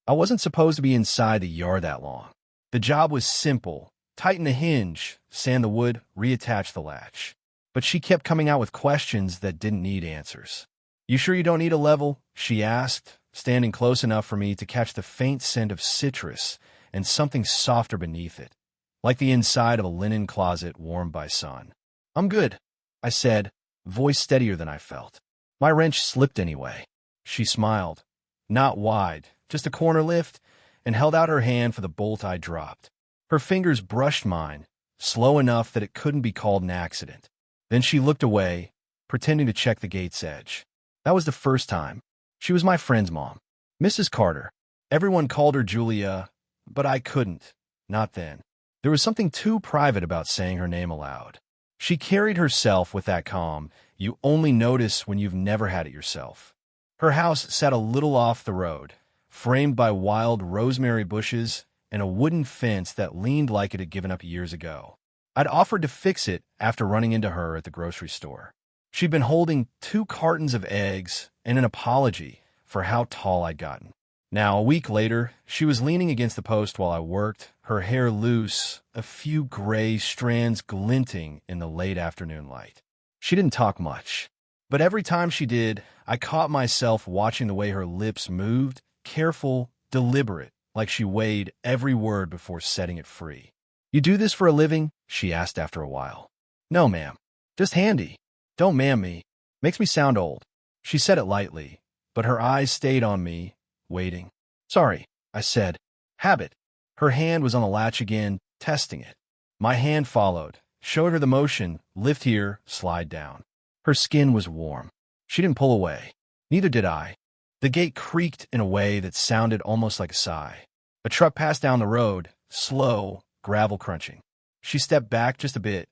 I wasn't supposed to be inside the yard that long. The job was simple. Tighten the hinge, sand the wood, reattach the latch. But she kept coming out with questions that didn't need answers. "You sure you don't need a level?" she asked, standing close enough for me to catch the faint scent of citrus and something softer beneath it, like the inside of a linen closet warmed by sun. "I'm good," I said, voice steadier than I felt. "My wrench slipped anyway." She smiled, not wide, just a corner lift, and held out her hand for the bolt I dropped. Her fingers brushed mine, slow enough that it couldn't be called an accident. Then she looked away, pretending to check the gate's edge. That was the first time. She was my friend's mom, Mrs. Carter. Everyone called her Julia, but I couldn't. Not then. There was something too private about saying her name aloud. She carried herself with that calm you only notice when you've never had it yourself. Her house sat a little off the road, framed by wild rosemary bushes and a wooden fence that leaned like it had given up years ago. I'd offered to fix it after running into her at the grocery store. She'd been holding 2 cartons of eggs and an apology for how tall I'd gotten. Now, a week later, she was leaning against the post while I worked, her hair loose, a few gray strands glinting in the late afternoon light. She didn't talk much, but every time she did, I caught myself watching the way her lips moved, careful, deliberate, like she weighed every word before setting it free. "You do this for a living?" she asked after a while. "No, ma'am. Just handy. Don't ma'am me. Makes me sound old." She said it lightly, but her eyes stayed on me, waiting. "Sorry," I said. "Habit." Her hand was on the latch again, testing it. My hand followed, showed her the motion, lift here, slide down. Her skin was warm. She didn't pull away. Neither did I. The gate creaked in a way that sounded almost like a sigh. A truck passed down the road, slow, gravel crunching. She stepped back just a bit,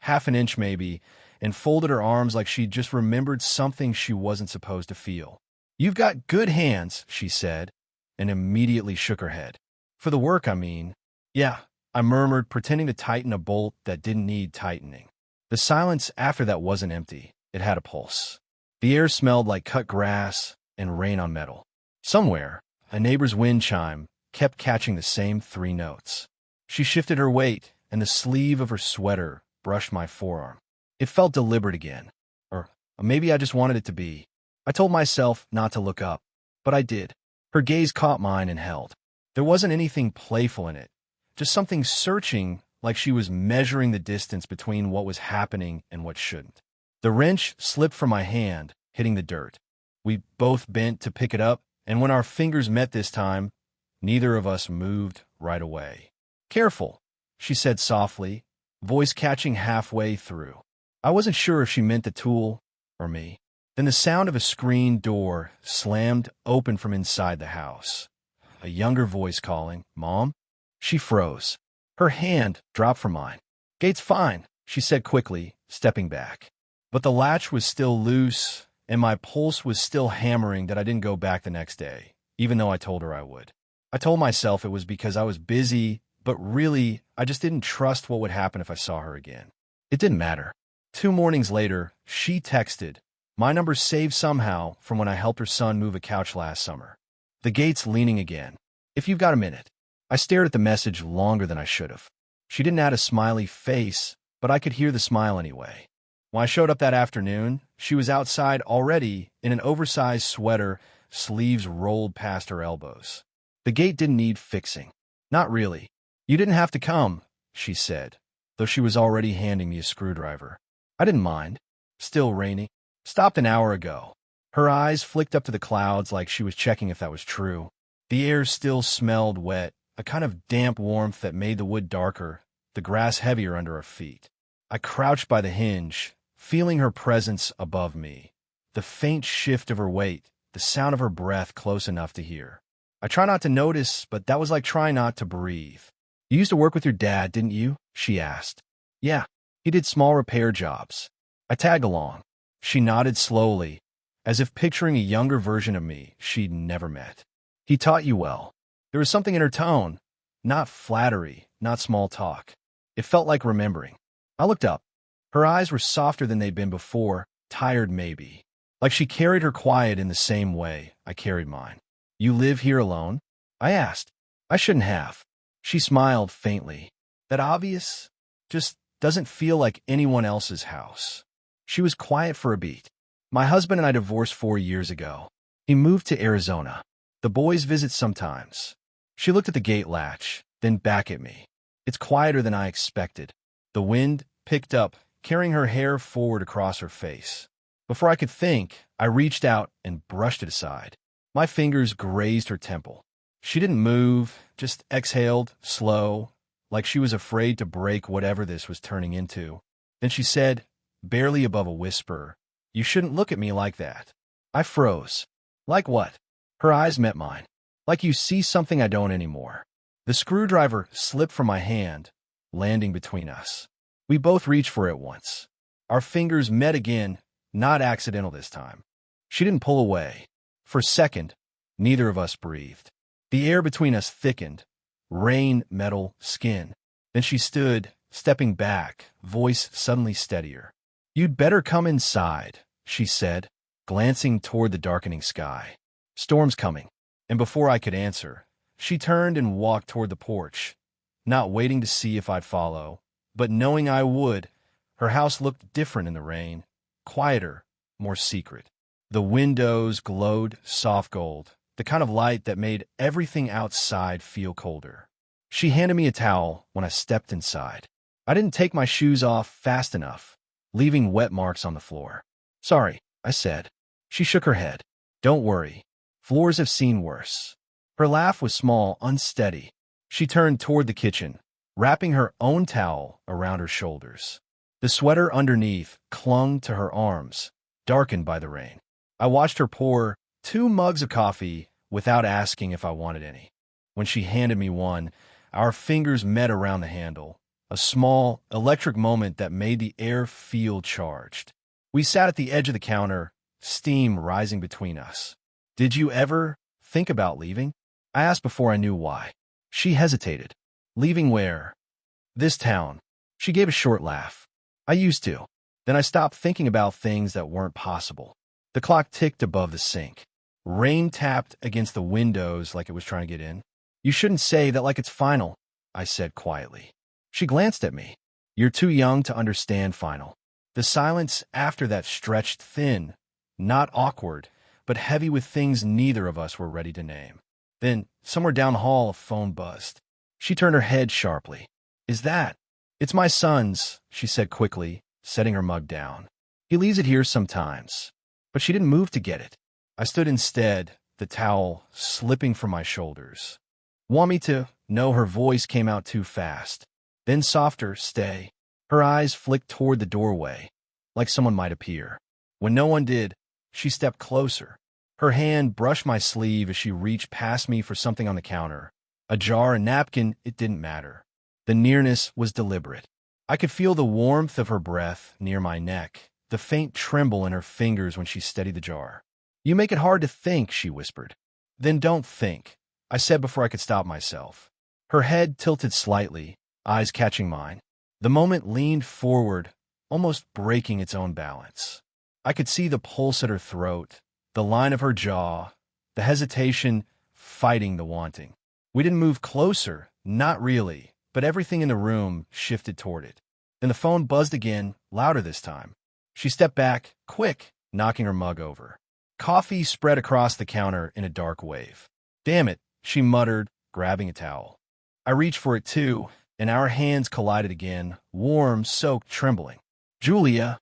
half an inch maybe, and folded her arms like she'd just remembered something she wasn't supposed to feel. "You've got good hands," she said, and immediately shook her head. "For the work, I mean." "Yeah," I murmured, pretending to tighten a bolt that didn't need tightening. The silence after that wasn't empty. It had a pulse. The air smelled like cut grass and rain on metal. Somewhere, a neighbor's wind chime kept catching the same 3 notes. She shifted her weight, and the sleeve of her sweater brushed my forearm. It felt deliberate again. Or maybe I just wanted it to be. I told myself not to look up, but I did. Her gaze caught mine and held. There wasn't anything playful in it, just something searching, like she was measuring the distance between what was happening and what shouldn't. The wrench slipped from my hand, hitting the dirt. We both bent to pick it up, and when our fingers met this time, neither of us moved right away. "Careful," she said softly, voice catching halfway through. I wasn't sure if she meant the tool or me. Then the sound of a screen door slammed open from inside the house. A younger voice calling, "Mom?" She froze. Her hand dropped from mine. "Gate's fine," she said quickly, stepping back. But the latch was still loose, and my pulse was still hammering that I didn't go back the next day, even though I told her I would. I told myself it was because I was busy, but really, I just didn't trust what would happen if I saw her again. It didn't matter. 2 mornings later, she texted, my number saved somehow from when I helped her son move a couch last summer. "The gate's leaning again. If you've got a minute." I stared at the message longer than I should have. She didn't add a smiley face, but I could hear the smile anyway. When I showed up that afternoon, she was outside already in an oversized sweater, sleeves rolled past her elbows. The gate didn't need fixing. Not really. "You didn't have to come," she said, though she was already handing me a screwdriver. I didn't mind. Still raining. Stopped an hour ago. Her eyes flicked up to the clouds like she was checking if that was true. The air still smelled wet, a kind of damp warmth that made the wood darker, the grass heavier under our feet. I crouched by the hinge, feeling her presence above me, the faint shift of her weight, the sound of her breath close enough to hear. I try not to notice, but that was like trying not to breathe. "You used to work with your dad, didn't you?" she asked. "Yeah, he did small repair jobs." I tagged along. She nodded slowly, as if picturing a younger version of me she'd never met. "He taught you well." There was something in her tone, not flattery, not small talk. It felt like remembering. I looked up. Her eyes were softer than they'd been before, tired maybe. Like she carried her quiet in the same way I carried mine. "You live here alone?" I asked. I shouldn't have. She smiled faintly. That obvious? Just doesn't feel like anyone else's house. She was quiet for a beat. My husband and I divorced 4 years ago. He moved to Arizona. The boys visit sometimes. She looked at the gate latch, then back at me. It's quieter than I expected. The wind picked up, carrying her hair forward across her face. Before I could think, I reached out and brushed it aside. My fingers grazed her temple. She didn't move, just exhaled, slow, like she was afraid to break whatever this was turning into. Then she said, barely above a whisper, "You shouldn't look at me like that." I froze. Like what? Her eyes met mine. Like you see something I don't anymore. The screwdriver slipped from my hand, landing between us. We both reached for it once. Our fingers met again, not accidental this time. She didn't pull away. For a second, neither of us breathed. The air between us thickened. Rain, metal, skin. Then she stood, stepping back, voice suddenly steadier. "You'd better come inside," she said, glancing toward the darkening sky. "Storm's coming." And before I could answer, she turned and walked toward the porch, not waiting to see if I'd follow, but knowing I would. Her house looked different in the rain, quieter, more secret. The windows glowed soft gold, the kind of light that made everything outside feel colder. She handed me a towel when I stepped inside. I didn't take my shoes off fast enough, leaving wet marks on the floor. "Sorry," I said. She shook her head. "Don't worry. Floors have seen worse." Her laugh was small, unsteady. She turned toward the kitchen, wrapping her own towel around her shoulders. The sweater underneath clung to her arms, darkened by the rain. I watched her pour 2 mugs of coffee without asking if I wanted any. When she handed me one, our fingers met around the handle, a small, electric moment that made the air feel charged. We sat at the edge of the counter, steam rising between us. "Did you ever think about leaving?" I asked before I knew why. She hesitated. "Leaving where?" "This town." She gave a short laugh. "I used to. Then I stopped thinking about things that weren't possible." The clock ticked above the sink. Rain tapped against the windows like it was trying to get in. "You shouldn't say that like it's final," I said quietly. She glanced at me. "You're too young to understand final." The silence after that stretched thin, not awkward, but heavy with things neither of us were ready to name. Then, somewhere down the hall, a phone buzzed. She turned her head sharply. "Is that?" "It's my son's," she said quickly, setting her mug down. "He leaves it here sometimes." But she didn't move to get it. I stood instead, the towel slipping from my shoulders. "Want me to?" No, her voice came out too fast. Then softer, "Stay." Her eyes flicked toward the doorway, like someone might appear. When no one did, she stepped closer. Her hand brushed my sleeve as she reached past me for something on the counter. A jar, a napkin, it didn't matter. The nearness was deliberate. I could feel the warmth of her breath near my neck, the faint tremble in her fingers when she steadied the jar. "You make it hard to think," she whispered. "Then don't think," I said before I could stop myself. Her head tilted slightly, eyes catching mine. The moment leaned forward, almost breaking its own balance. I could see the pulse at her throat, the line of her jaw, the hesitation fighting the wanting. We didn't move closer, not really, but everything in the room shifted toward it. Then the phone buzzed again, louder this time. She stepped back, quick, knocking her mug over. Coffee spread across the counter in a dark wave. "Damn it," she muttered, grabbing a towel. I reached for it too, and our hands collided again, warm, soaked, trembling. "Julia,"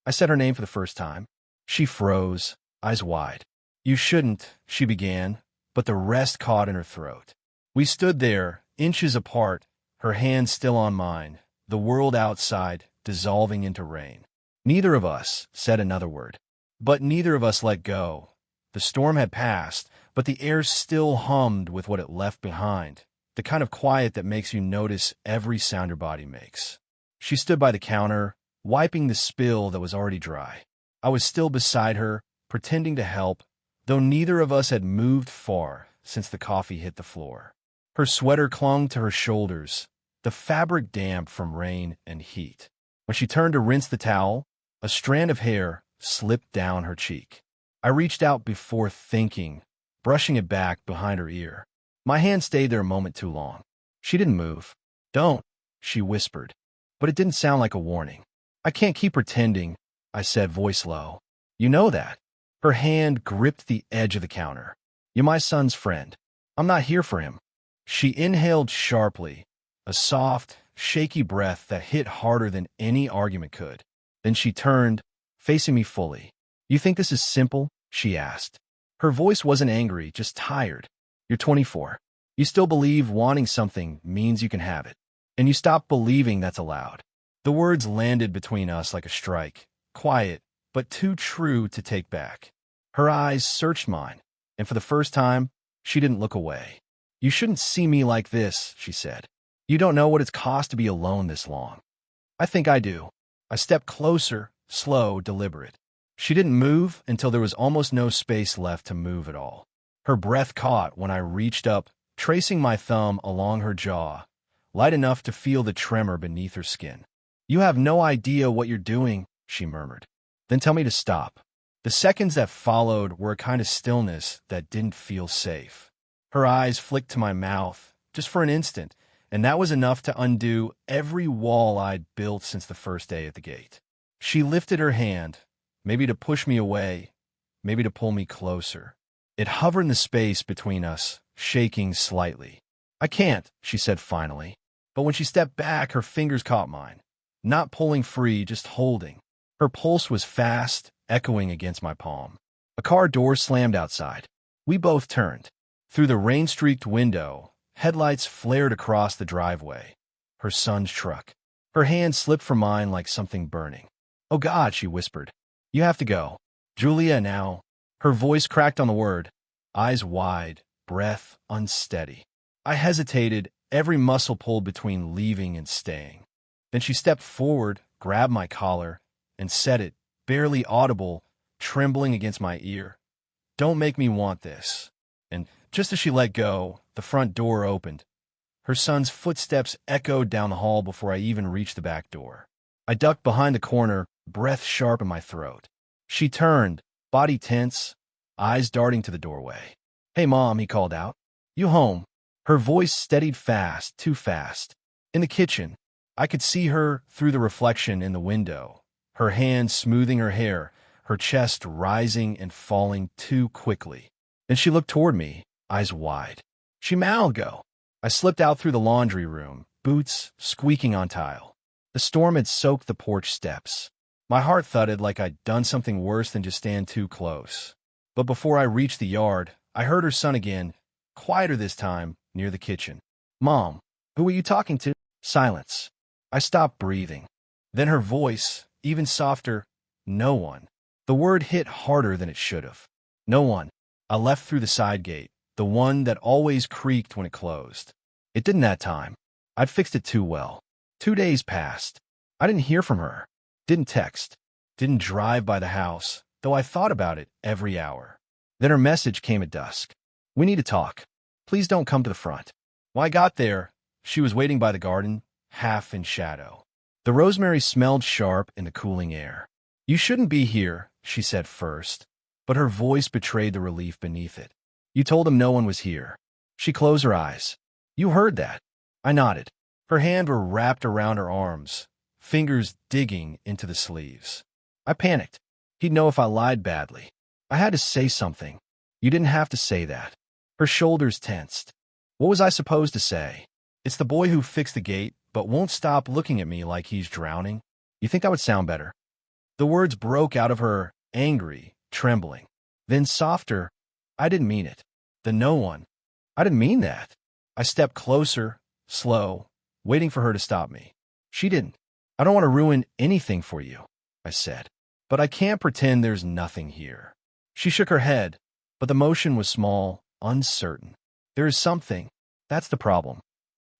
I said her name for the first time. She froze, eyes wide. "You shouldn't," she began, but the rest caught in her throat. We stood there, inches apart, her hand still on mine, the world outside dissolving into rain. Neither of us said another word. But neither of us let go. The storm had passed, but the air still hummed with what it left behind, the kind of quiet that makes you notice every sound your body makes. She stood by the counter, wiping the spill that was already dry. I was still beside her, pretending to help, though neither of us had moved far since the coffee hit the floor. Her sweater clung to her shoulders, the fabric damp from rain and heat. When she turned to rinse the towel, a strand of hair slipped down her cheek. I reached out before thinking, brushing it back behind her ear. My hand stayed there a moment too long. She didn't move. Don't, she whispered. But it didn't sound like a warning. I can't keep pretending, I said, voice low. You know that. Her hand gripped the edge of the counter. You're my son's friend. I'm not here for him. She inhaled sharply, a soft, shaky breath that hit harder than any argument could. Then she turned, facing me fully. You think this is simple? She asked. Her voice wasn't angry, just tired. You're 24. You still believe wanting something means you can have it. And you stop believing that's allowed. The words landed between us like a strike, quiet, but too true to take back. Her eyes searched mine, and for the first time, she didn't look away. You shouldn't see me like this, she said. You don't know what it's cost to be alone this long. I think I do. I stepped closer, slow, deliberate. She didn't move until there was almost no space left to move at all. Her breath caught when I reached up, tracing my thumb along her jaw, light enough to feel the tremor beneath her skin. You have no idea what you're doing, she murmured. Then tell me to stop. The seconds that followed were a kind of stillness that didn't feel safe. Her eyes flicked to my mouth, just for an instant, and that was enough to undo every wall I'd built since the first day at the gate. She lifted her hand, maybe to push me away, maybe to pull me closer. It hovered in the space between us, shaking slightly. I can't, she said finally. But when she stepped back, her fingers caught mine. Not pulling free, just holding. Her pulse was fast, echoing against my palm. A car door slammed outside. We both turned. Through the rain-streaked window, headlights flared across the driveway. Her son's truck. Her hand slipped from mine like something burning. Oh God, she whispered. You have to go. Julia, now. Her voice cracked on the word, eyes wide, breath unsteady. I hesitated, every muscle pulled between leaving and staying. Then she stepped forward, grabbed my collar, and said it, barely audible, trembling against my ear. Don't make me want this. And just as she let go, the front door opened. Her son's footsteps echoed down the hall before I even reached the back door. I ducked behind the corner, breath sharp in my throat. She turned, body tense, eyes darting to the doorway. Hey, Mom, he called out. You home? Her voice steadied fast, too fast. In the kitchen, I could see her through the reflection in the window, her hand smoothing her hair, her chest rising and falling too quickly. Then she looked toward me, eyes wide. She mouthed, go. I slipped out through the laundry room, boots squeaking on tile. The storm had soaked the porch steps. My heart thudded like I'd done something worse than just stand too close. But before I reached the yard, I heard her son again, quieter this time, near the kitchen. Mom, who are you talking to? Silence. I stopped breathing. Then her voice, even softer, no one. The word hit harder than it should have. No one. I left through the side gate, the one that always creaked when it closed. It didn't that time. I'd fixed it too well. 2 days passed. I didn't hear from her. Didn't text. Didn't drive by the house, though I thought about it every hour. Then her message came at dusk. We need to talk. Please don't come to the front. When I got there, she was waiting by the garden, half in shadow. The rosemary smelled sharp in the cooling air. You shouldn't be here, she said first, but her voice betrayed the relief beneath it. You told him no one was here. She closed her eyes. You heard that. I nodded. Her hands were wrapped around her arms, fingers digging into the sleeves. I panicked. He'd know if I lied badly. I had to say something. You didn't have to say that. Her shoulders tensed. What was I supposed to say? It's the boy who fixed the gate, but won't stop looking at me like he's drowning. You think that would sound better? The words broke out of her, angry, trembling. Then softer, I didn't mean it. The no one. I didn't mean that. I stepped closer, slow, waiting for her to stop me. She didn't. I don't want to ruin anything for you, I said. But I can't pretend there's nothing here. She shook her head, but the motion was small, uncertain. There is something. That's the problem.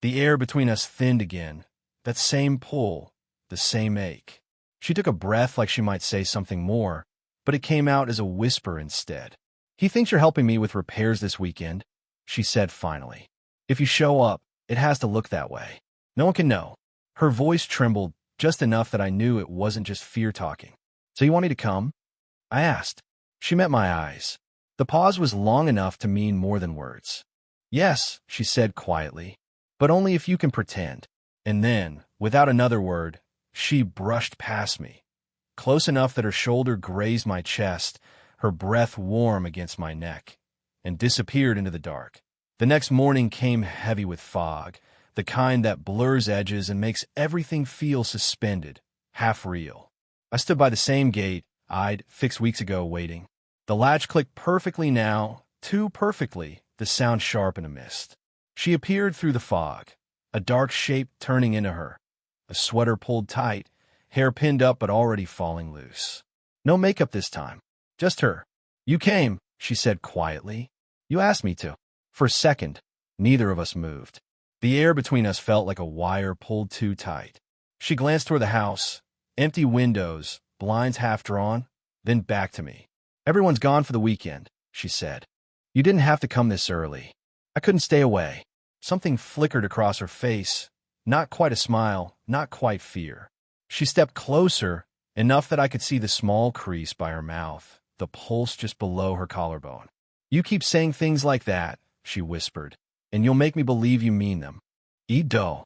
The air between us thinned again. That same pull, the same ache. She took a breath like she might say something more, but it came out as a whisper instead. He thinks you're helping me with repairs this weekend, she said finally. If you show up, it has to look that way. No one can know. Her voice trembled just enough that I knew it wasn't just fear talking. So you want me to come? I asked. She met my eyes. The pause was long enough to mean more than words. Yes, she said quietly, but only if you can pretend. And then, without another word, she brushed past me, close enough that her shoulder grazed my chest, her breath warm against my neck, and disappeared into the dark. The next morning came heavy with fog, the kind that blurs edges and makes everything feel suspended, half real. I stood by the same gate I'd fixed weeks ago, waiting. The latch clicked perfectly now, too perfectly, the sound sharp in a mist. She appeared through the fog, a dark shape turning into her, a sweater pulled tight, hair pinned up but already falling loose. No makeup this time, just her. You came, she said quietly. You asked me to. For a second, neither of us moved. The air between us felt like a wire pulled too tight. She glanced toward the house, empty windows, blinds half drawn, then back to me. Everyone's gone for the weekend, she said. You didn't have to come this early. I couldn't stay away. Something flickered across her face, not quite a smile, not quite fear. She stepped closer, enough that I could see the small crease by her mouth, the pulse just below her collarbone. You keep saying things like that, she whispered, and you'll make me believe you mean them. Eat dough.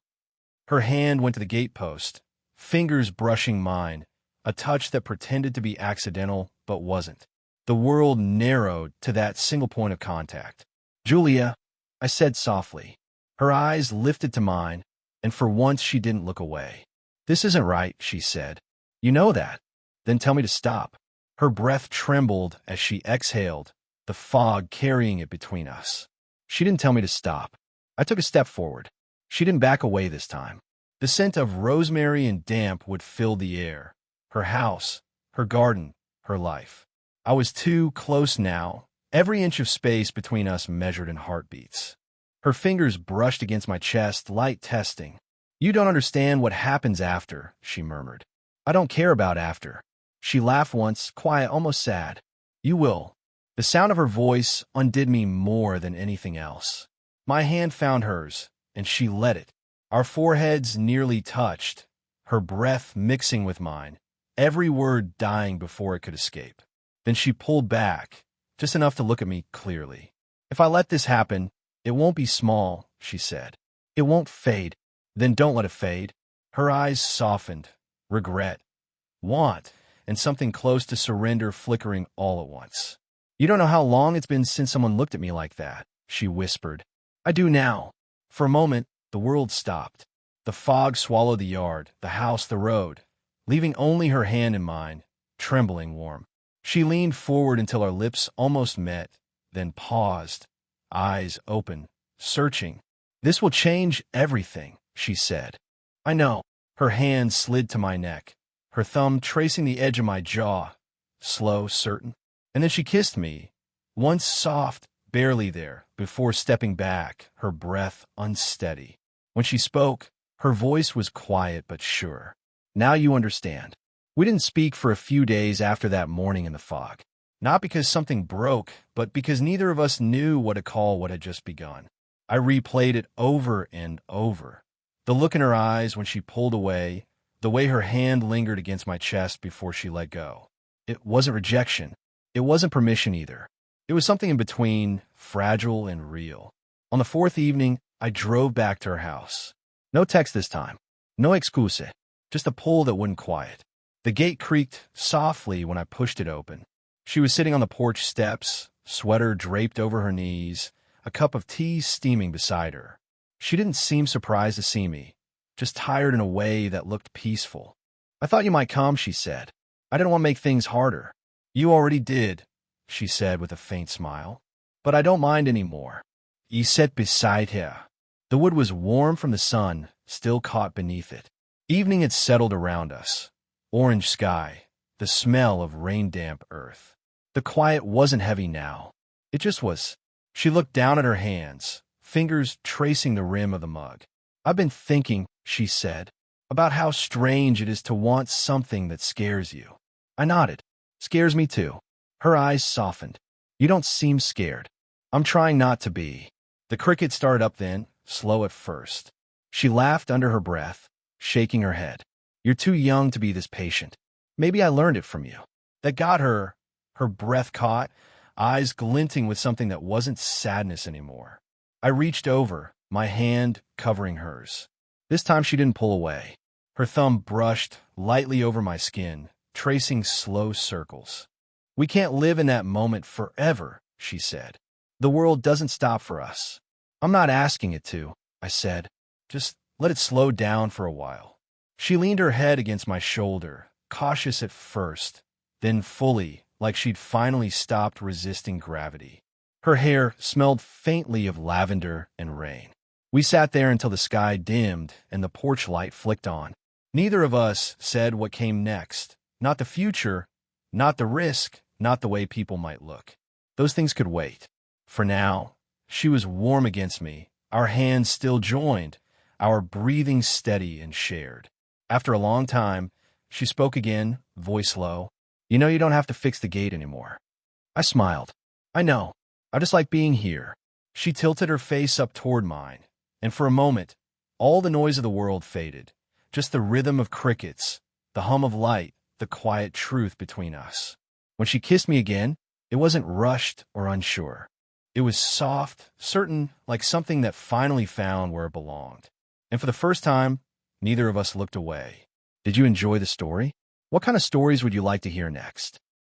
Her hand went to the gatepost, fingers brushing mine, a touch that pretended to be accidental but wasn't. The world narrowed to that single point of contact. Julia, I said softly. Her eyes lifted to mine, and for once she didn't look away. This isn't right, she said. You know that. Then tell me to stop. Her breath trembled as she exhaled, the fog carrying it between us. She didn't tell me to stop. I took a step forward. She didn't back away this time. The scent of rosemary and damp would fill the air. Her house, her garden, her life. I was too close now, every inch of space between us measured in heartbeats. Her fingers brushed against my chest, light testing. You don't understand what happens after, she murmured. I don't care about after. She laughed once, quiet, almost sad. You will. The sound of her voice undid me more than anything else. My hand found hers, and she let it. Our foreheads nearly touched, her breath mixing with mine, every word dying before it could escape. Then she pulled back, just enough to look at me clearly. If I let this happen, it won't be small, she said. It won't fade. Then don't let it fade. Her eyes softened, regret, want, and something close to surrender flickering all at once. You don't know how long it's been since someone looked at me like that, she whispered. I do now. For a moment, the world stopped. The fog swallowed the yard, the house, the road, leaving only her hand in mine, trembling warm. She leaned forward until our lips almost met, then paused, eyes open, searching. This will change everything, she said. I know. Her hand slid to my neck, her thumb tracing the edge of my jaw, slow, certain. And then she kissed me, once soft, barely there, before stepping back, her breath unsteady. When she spoke, her voice was quiet but sure. Now you understand. We didn't speak for a few days after that morning in the fog. Not because something broke, but because neither of us knew what to call what had just begun. I replayed it over and over. The look in her eyes when she pulled away, the way her hand lingered against my chest before she let go. It wasn't rejection. It wasn't permission either. It was something in between, fragile and real. On the fourth evening, I drove back to her house. No text this time. No excuse. Just a pull that wouldn't quiet. The gate creaked softly when I pushed it open. She was sitting on the porch steps, sweater draped over her knees, a cup of tea steaming beside her. She didn't seem surprised to see me, just tired in a way that looked peaceful. I thought you might come, she said. I didn't want to make things harder. You already did, she said with a faint smile. But I don't mind anymore. He sat beside her. The wood was warm from the sun, still caught beneath it. Evening had settled around us. Orange sky, the smell of rain-damp earth. The quiet wasn't heavy now. It just was. She looked down at her hands, fingers tracing the rim of the mug. I've been thinking, she said, about how strange it is to want something that scares you. I nodded. Scares me too. Her eyes softened. You don't seem scared. I'm trying not to be. The cricket started up then, slow at first. She laughed under her breath, shaking her head. You're too young to be this patient. Maybe I learned it from you. That got her, her breath caught, eyes glinting with something that wasn't sadness anymore. I reached over, my hand covering hers. This time she didn't pull away. Her thumb brushed lightly over my skin, tracing slow circles. "We can't live in that moment forever," she said. "The world doesn't stop for us." "I'm not asking it to," I said. "Just let it slow down for a while." She leaned her head against my shoulder, cautious at first, then fully, like she'd finally stopped resisting gravity. Her hair smelled faintly of lavender and rain. We sat there until the sky dimmed and the porch light flicked on. Neither of us said what came next. Not the future, not the risk, not the way people might look. Those things could wait. For now, she was warm against me, our hands still joined, our breathing steady and shared. After a long time, she spoke again, voice low. "You know you don't have to fix the gate anymore." I smiled. "I know. I just like being here." She tilted her face up toward mine, and for a moment, all the noise of the world faded. Just the rhythm of crickets, the hum of light, the quiet truth between us. When she kissed me again, it wasn't rushed or unsure. It was soft, certain, like something that finally found where it belonged. And for the first time, neither of us looked away. Did you enjoy the story? What kind of stories would you like to hear next?